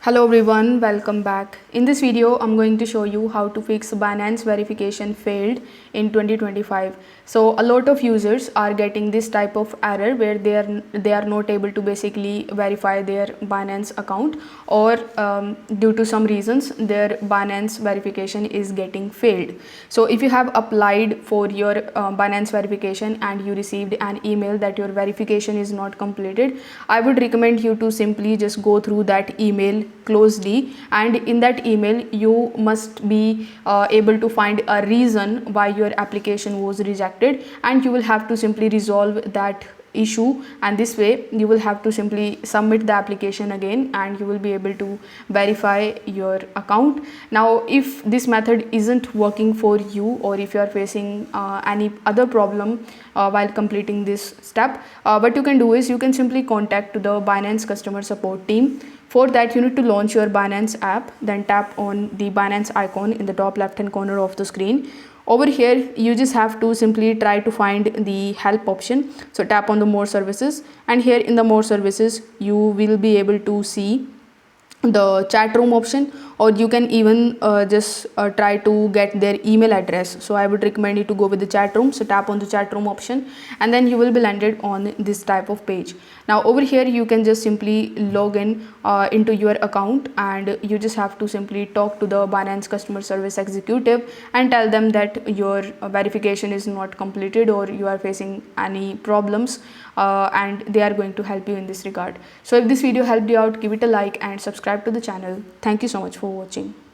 Hello everyone, welcome back. In this video, I'm going to show you how to fix Binance verification failed in 2025. So a lot of users are getting this type of error where they are not able to basically verify their Binance account, or due to some reasons their Binance verification is getting failed. So if you have applied for your Binance verification and you received an email that your verification is not completed, I would recommend you to simply just go through that email closely, and in that email you must be able to find a reason why your application was rejected, and you will have to simply resolve that issue, and this way you will have to simply submit the application again and you will be able to verify your account. Now if this method isn't working for you, or if you are facing any other problem while completing this step, what you can do is you can simply contact the Binance customer support team. For that, you need to launch your Binance app, then tap on the Binance icon in the top left hand corner of the screen. Over here, you just have to simply try to find the help option. So tap on the more services, and here in the more services, you will be able to see the chat room option, or you can even just try to get their email address. So I would recommend you to go with the chat room. So tap on the chat room option, and then you will be landed on this type of page. Now over here you can just simply log in into your account, and you just have to simply talk to the Binance customer service executive and tell them that your verification is not completed or you are facing any problems, and they are going to help you in this regard. So if this video helped you out, give it a like and subscribe to the channel. Thank you so much for watching.